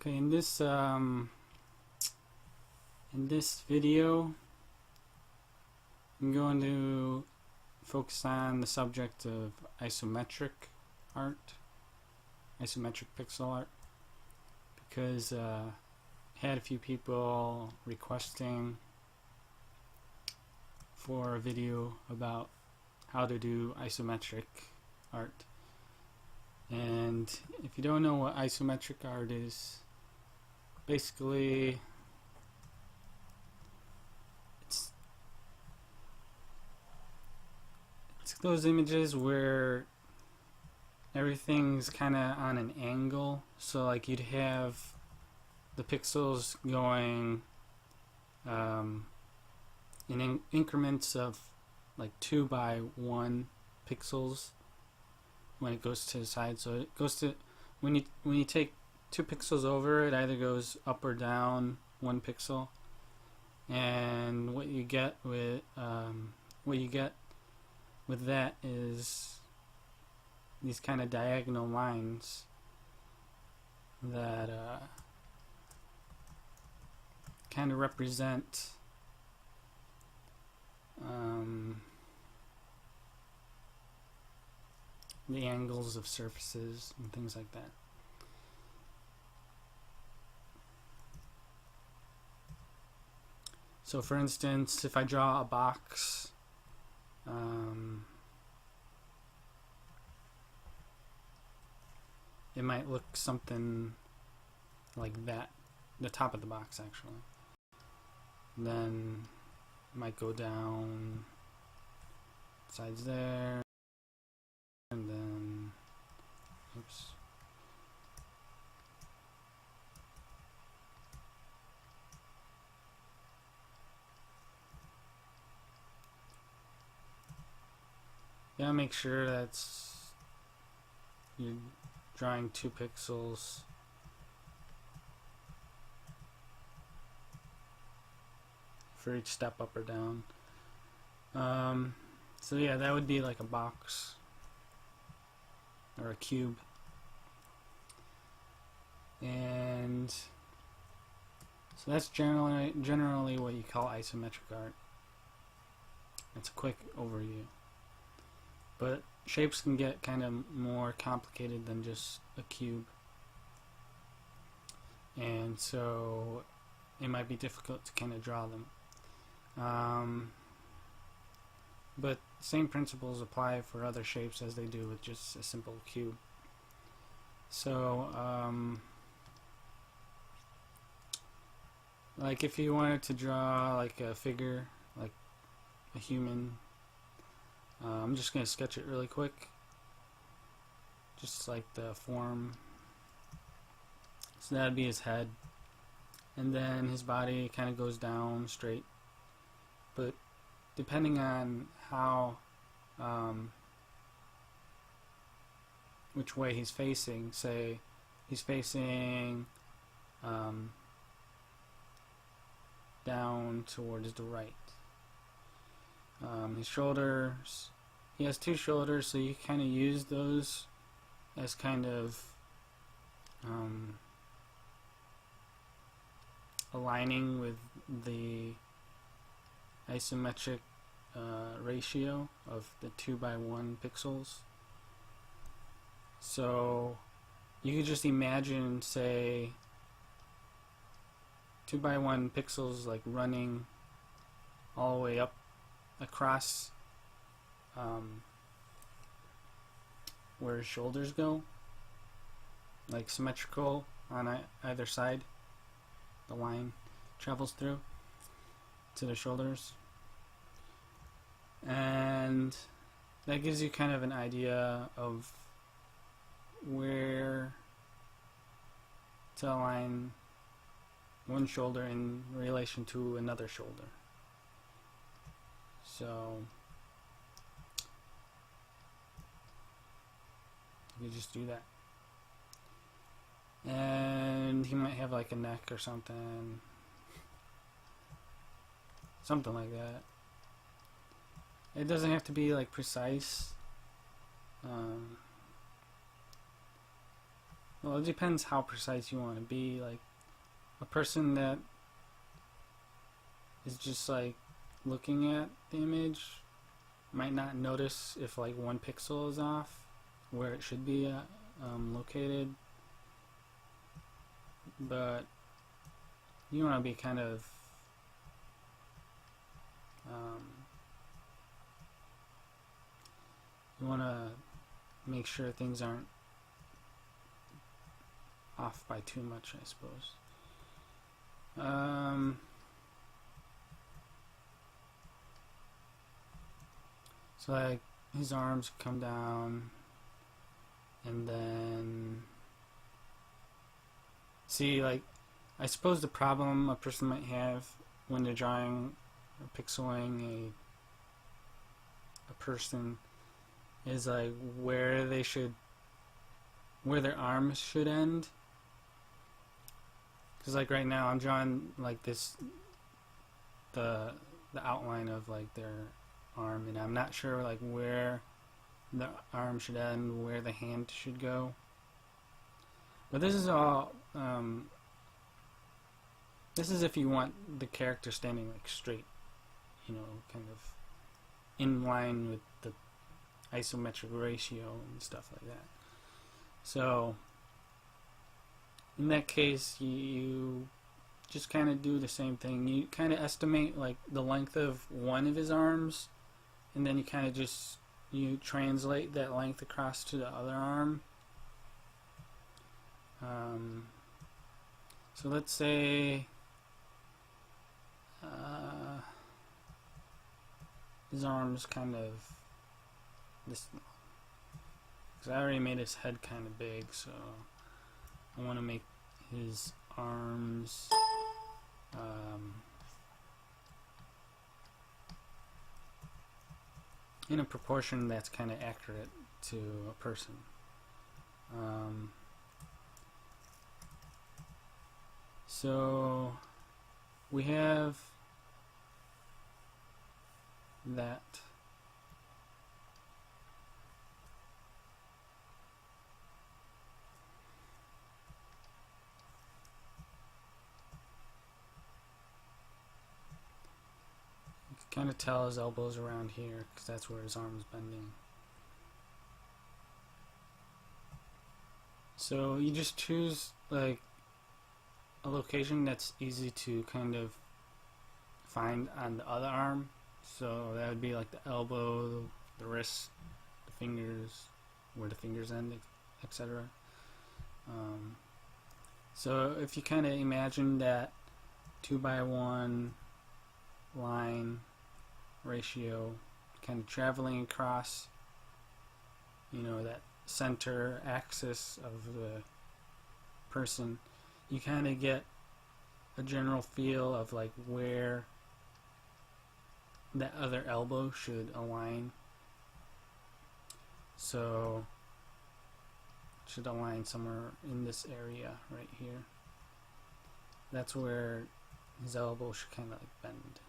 Okay, in this video, I'm going to focus on the subject of isometric art, isometric pixel art, because I had a few people requesting for a video about how to do isometric art. And if you don't know what isometric art is, basically it's those images where everything's kind of on an angle. So like you'd have the pixels going in increments of like 2 by 1 pixels when it goes to the side. So it goes to when you take 2 pixels over, it either goes up or down 1 pixel, and what you get with that is these kind of diagonal lines that kind of represent the angles of surfaces and things like that. So for instance, if I draw a box, it might look something like that, the top of the box actually. Then it might go down sides there, and then oops. Yeah, make sure that's you're drawing 2 pixels for each step up or down. So yeah, that would be like a box or a cube, and so that's generally what you call isometric art. It's a quick overview, but shapes can get kind of more complicated than just a cube, and so it might be difficult to kind of draw them. But same principles apply for other shapes as they do with just a simple cube. So like if you wanted to draw like a figure, like a human, I'm just going to sketch it really quick, just like the form. So that'd be his head, and then his body kind of goes down straight, but depending on how which way he's facing, say he's facing down towards the right. His shoulders, he has 2 shoulders, so you kind of use those as kind of aligning with the isometric ratio of the 2 by 1 pixels. So you could just imagine, say, 2 by 1 pixels like running all the way up across where his shoulders go, like symmetrical on either side. The line travels through to the shoulders, and that gives you kind of an idea of where to align one shoulder in relation to another shoulder. So you just do that, and he might have like a neck or something like that. It doesn't have to be like precise. Well, it depends how precise you want to be. Like a person that is just like looking at the image might not notice if like 1 pixel is off where it should be located, but you want to be kind of you want to make sure things aren't off by too much, I suppose. So like his arms come down, and then see, like, I suppose the problem a person might have when they're drawing or pixeling a person is like where their arms should end. Because like right now I'm drawing like this, the outline of like their arm, and I'm not sure like where the arm should end, where the hand should go. But this is all this is if you want the character standing like straight, you know, kind of in line with the isometric ratio and stuff like that. So in that case, you just kind of do the same thing. You kind of estimate like the length of one of his arms, and then you kind of just translate that length across to the other arm. So let's say his arm's kind of this, because I already made his head kind of big, so I want to make his arms in a proportion that's kind of accurate to a person. So we have that. You can kind of tell his elbows around here because that's where his arm is bending. So you just choose like a location that's easy to kind of find on the other arm. So that would be like the elbow, the wrist, the fingers, where the fingers end, etc. So if you kind of imagine that 2:1 line ratio kind of traveling across, you know, that center axis of the person, you kind of get a general feel of like where that other elbow should align. So it should align somewhere in this area right here. That's where his elbow should kind of like bend.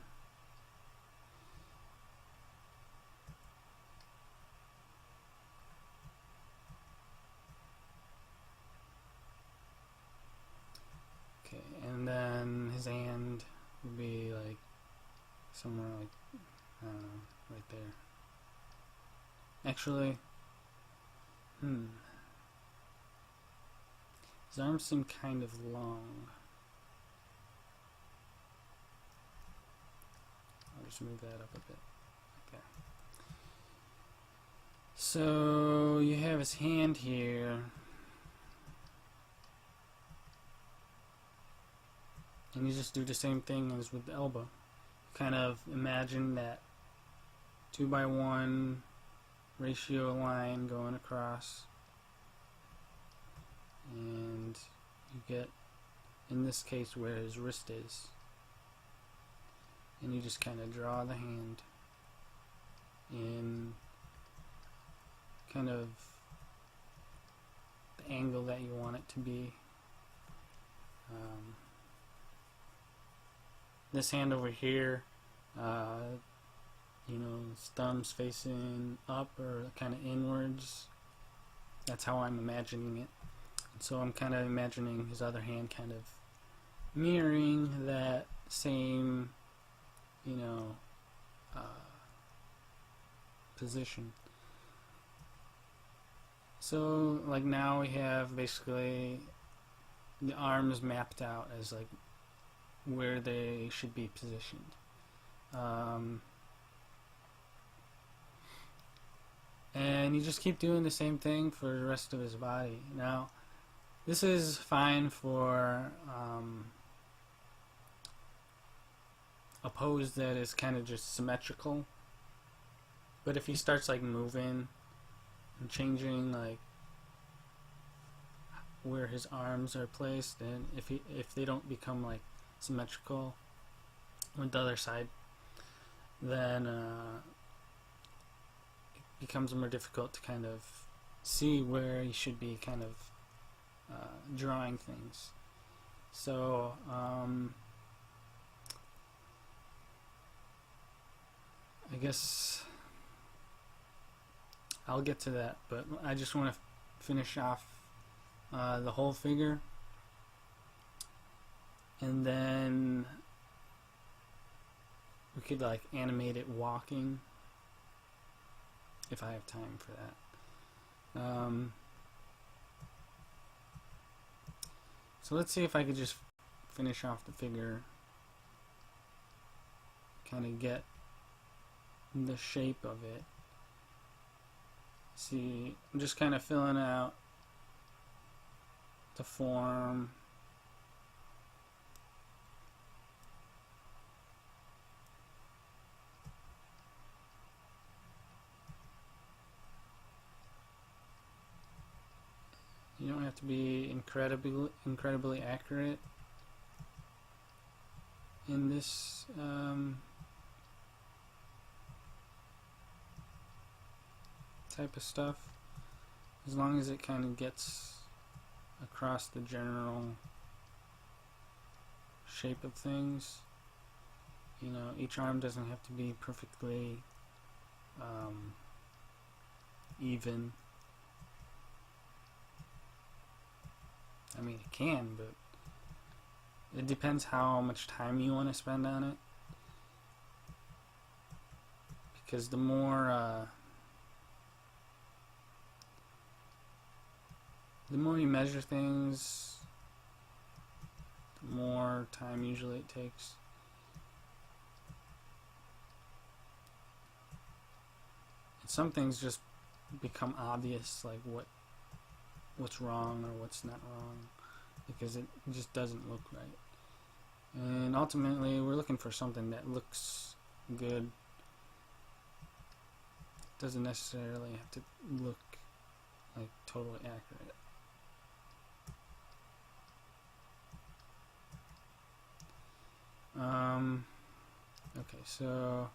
Okay, and then his hand would be like somewhere like, I don't know, right there. Actually, his arms seem kind of long. I'll just move that up a bit. Okay. So you have his hand here. And you just do the same thing as with the elbow. Kind of imagine that 2:1 ratio line going across, and you get, in this case, where his wrist is, and you just kind of draw the hand in kind of the angle that you want it to be. This hand over here, you know, his thumb's facing up or kind of inwards. That's how I'm imagining it. So I'm kind of imagining his other hand kind of mirroring that same, you know, position. So like now we have basically the arms mapped out as like where they should be positioned. And you just keep doing the same thing for the rest of his body. Now, this is fine for a pose that is kind of just symmetrical. But if he starts like moving and changing like where his arms are placed, and if they don't become like symmetrical with the other side, then it becomes more difficult to kind of see where you should be kind of drawing things. So I guess I'll get to that, but I just want to finish off the whole figure, and then we could like animate it walking if I have time for that. So let's see if I could just finish off the figure, kind of get the shape of it. See, I'm just kind of filling out the form. You don't have to be incredibly accurate in this type of stuff, as long as it kind of gets across the general shape of things. You know, each arm doesn't have to be perfectly even. I mean, it can, but it depends how much time you want to spend on it. Because the more you measure things, the more time usually it takes. And some things just become obvious, like what's wrong or what's not wrong, because it just doesn't look right. And ultimately, we're looking for something that looks good. It doesn't necessarily have to look like totally accurate. Okay, so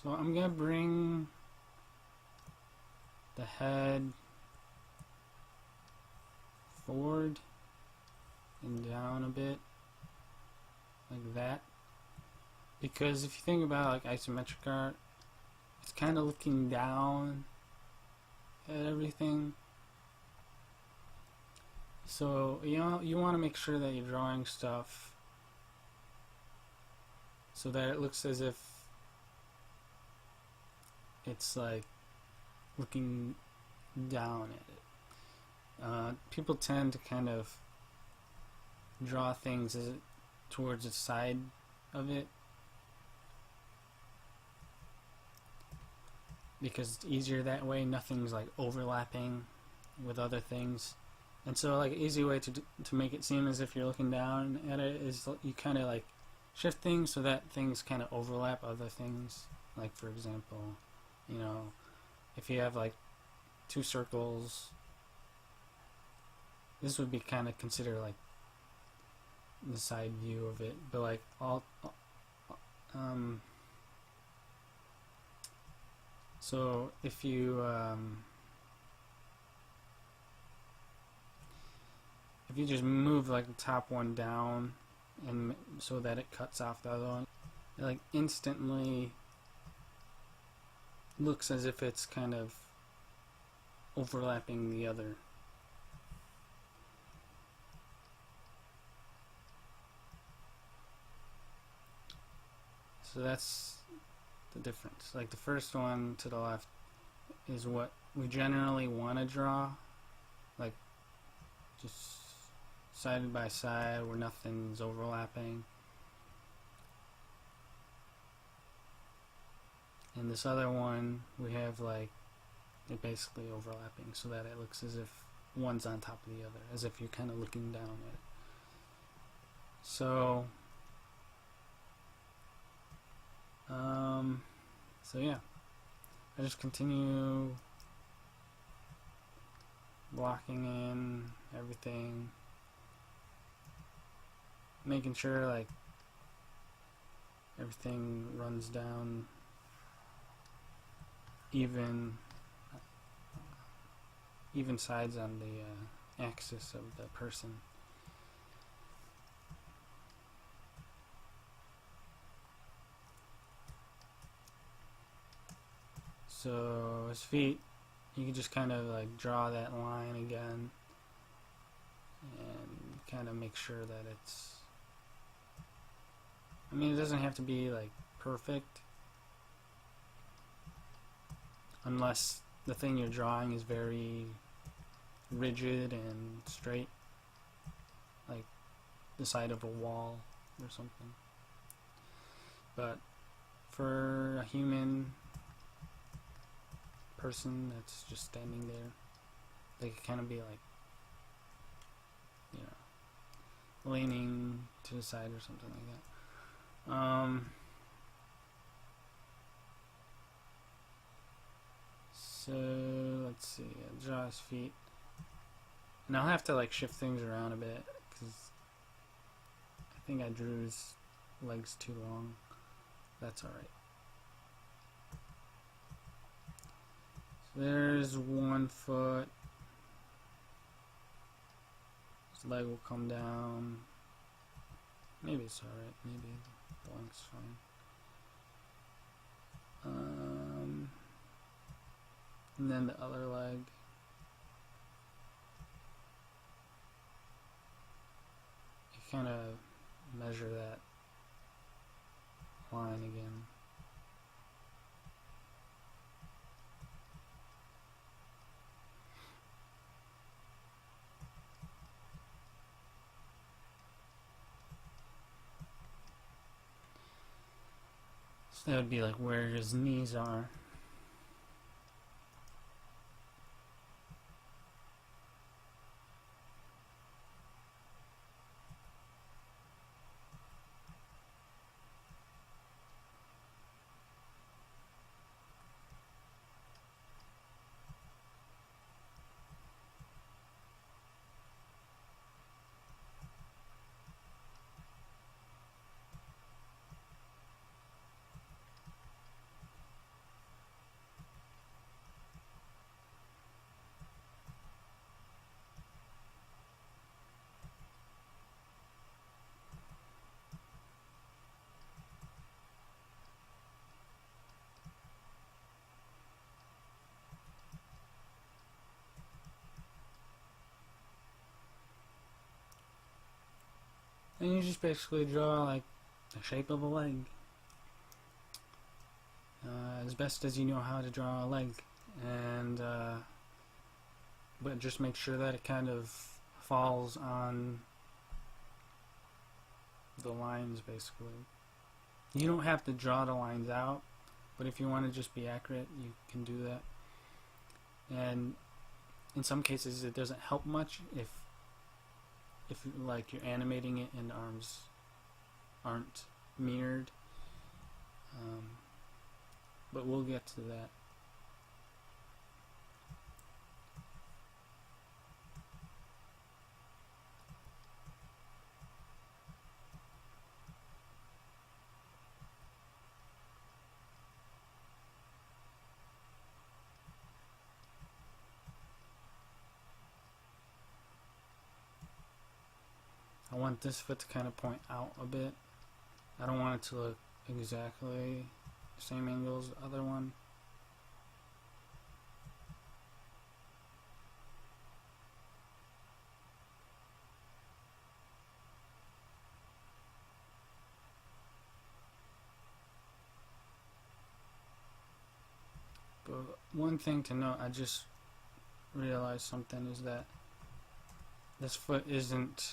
I'm gonna bring the head forward and down a bit, like that, because if you think about like isometric art, it's kind of looking down at everything. So you want to make sure that you're drawing stuff so that it looks as if it's like looking down at it. People tend to kind of draw things towards the side of it because it's easier that way. Nothing's like overlapping with other things. And so like an easy way to make it seem as if you're looking down at it is you kind of like shift things so that things kind of overlap other things. Like for example, you know, if you have like two circles, this would be kind of considered like the side view of it, but like so if you just move like the top one down and so that it cuts off the other one, it like instantly looks as if it's kind of overlapping the other. So that's the difference. Like the first one to the left is what we generally want to draw, like just side by side where nothing's overlapping. And this other one, we have like it basically overlapping so that it looks as if one's on top of the other, as if you're kind of looking down at it. So yeah, I just continue blocking in everything, making sure like everything runs down even sides on the axis of the person. So his feet, you can just kind of like draw that line again and kind of make sure that it's, I mean, it doesn't have to be like perfect unless the thing you're drawing is very rigid and straight, like the side of a wall or something. But for a human person that's just standing there, they could kind of be like, you know, leaning to the side or something like that. So let's see, I'll draw his feet, and I'll have to like shift things around a bit because I think I drew his legs too long. That's alright. So there's one foot. His leg will come down. Maybe it's alright. Maybe the length's fine. And then the other leg. You kind of measure that line again. So that would be like where his knees are. And you just basically draw like the shape of a leg, as best as you know how to draw a leg, and but just make sure that it kind of falls on the lines. Basically, you don't have to draw the lines out, but if you want to just be accurate, you can do that. And in some cases, it doesn't help much if like you're animating it and the arms aren't mirrored, but we'll get to that. I want this foot to kind of point out a bit. I don't want it to look exactly the same angle as the other one. But one thing to note, I just realized something, is that this foot isn't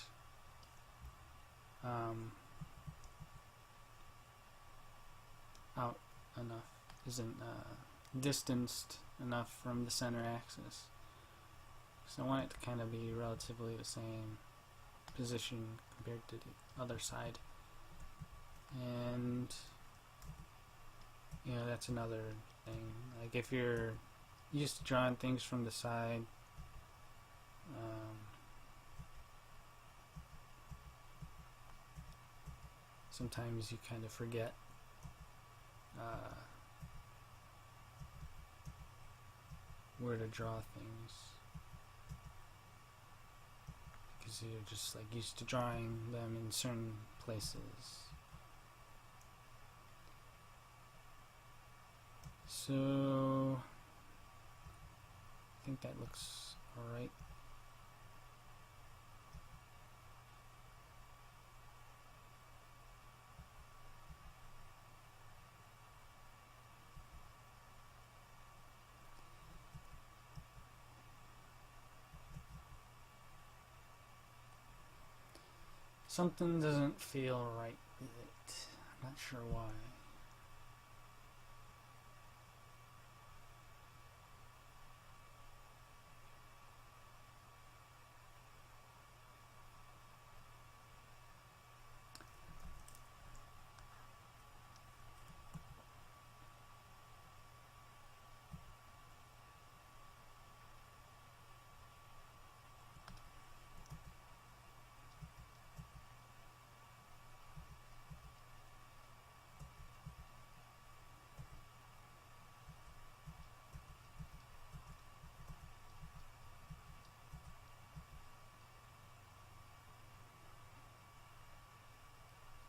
out enough, isn't distanced enough from the center axis. So I want it to kind of be relatively the same position compared to the other side. And you know, that's another thing. Like if you're used to drawing things from the side, sometimes you kind of forget where to draw things, because you're just like used to drawing them in certain places. So I think that looks alright. Something doesn't feel right with it. I'm not sure why.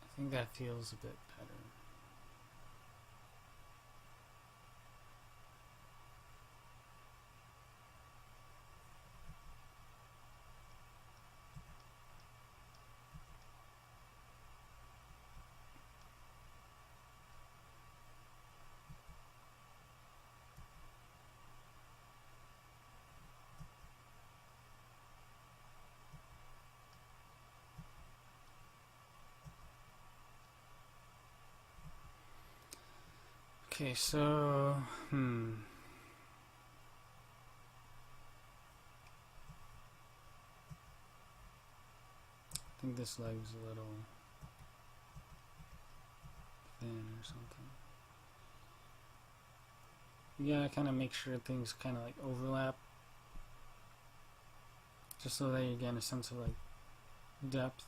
I think that feels a bit better. Okay, so I think this leg's a little thin or something. You gotta kind of make sure things kind of like overlap, just so that you get a sense of like depth.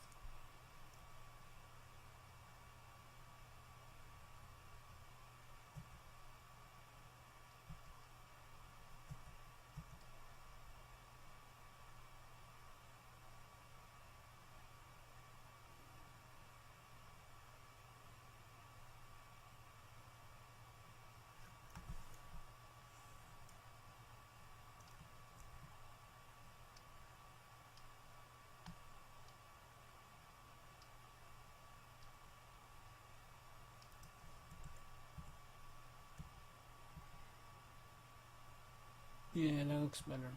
Yeah, that looks better.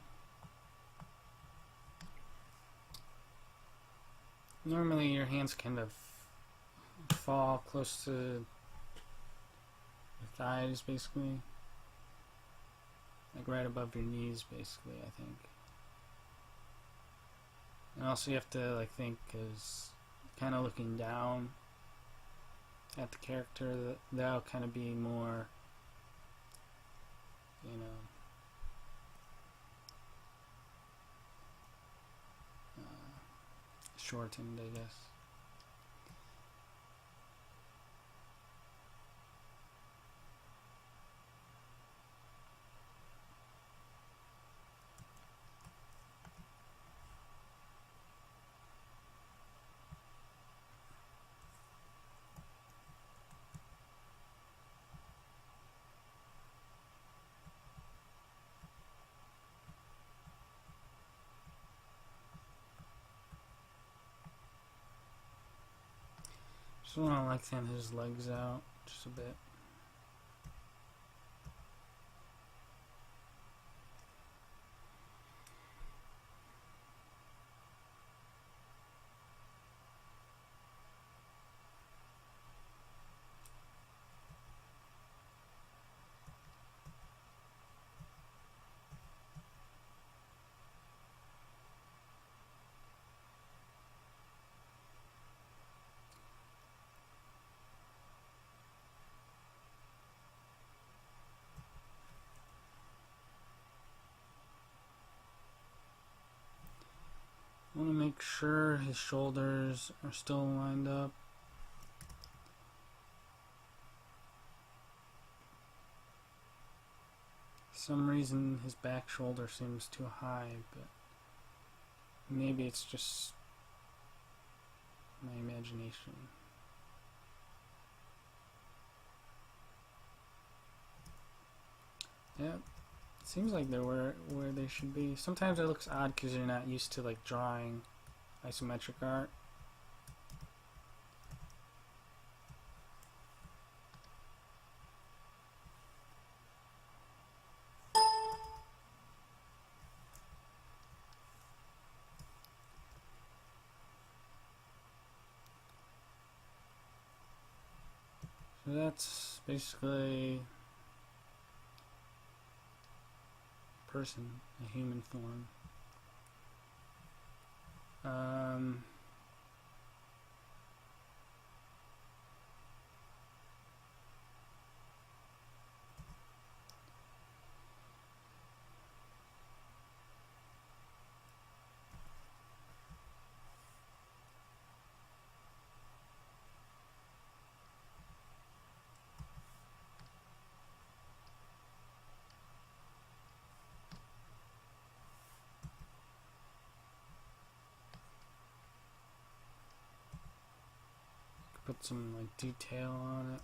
Normally your hands kind of fall close to the thighs, basically. Like right above your knees, basically, I think. And also you have to like think, because kind of looking down at the character, that'll kind of be more, you know, shortened, I guess. Just want to lengthen his legs out just a bit. I want to make sure his shoulders are still lined up. For some reason his back shoulder seems too high, but maybe it's just my imagination. Yeah, seems like they're where they should be. Sometimes it looks odd because you're not used to like drawing isometric art. So that's basically a person, a human form. Put some like detail on it.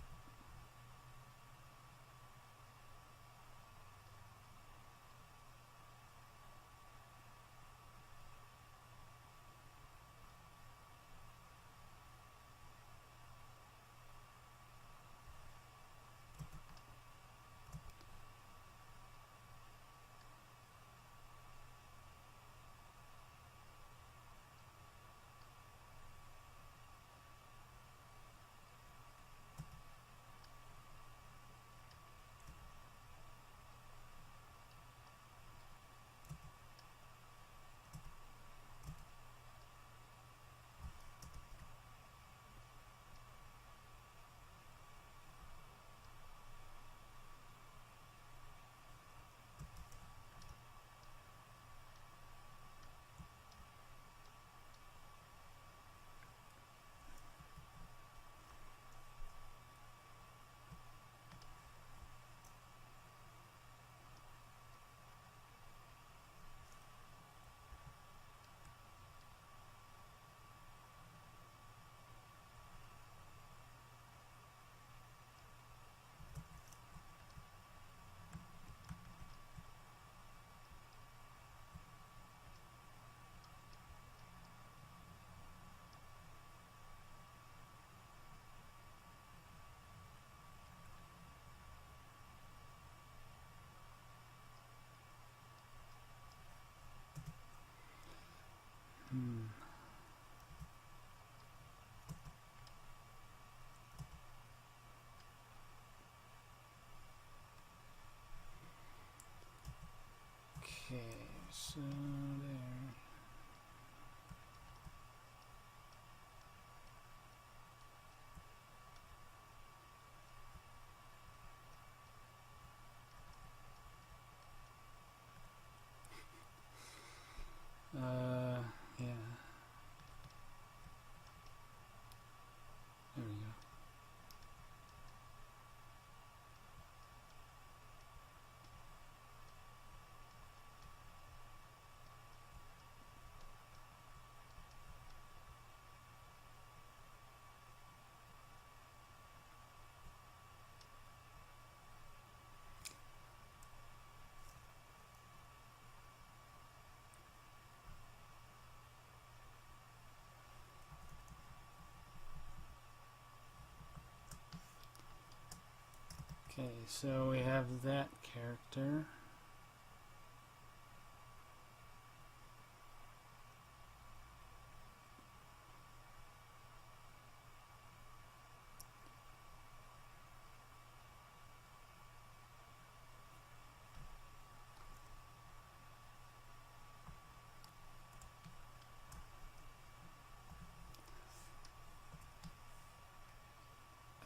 Okay, so we have that character.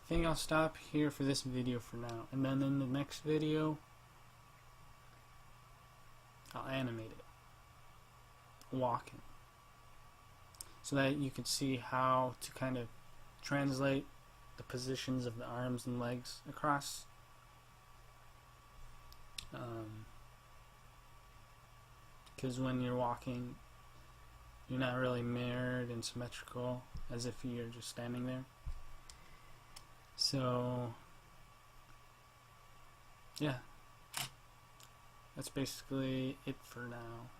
I think I'll stop here for this video for now, and then in the next video I'll animate it walking so that you can see how to kind of translate the positions of the arms and legs across. Because when you're walking, you're not really mirrored and symmetrical as if you're just standing there. So yeah, that's basically it for now.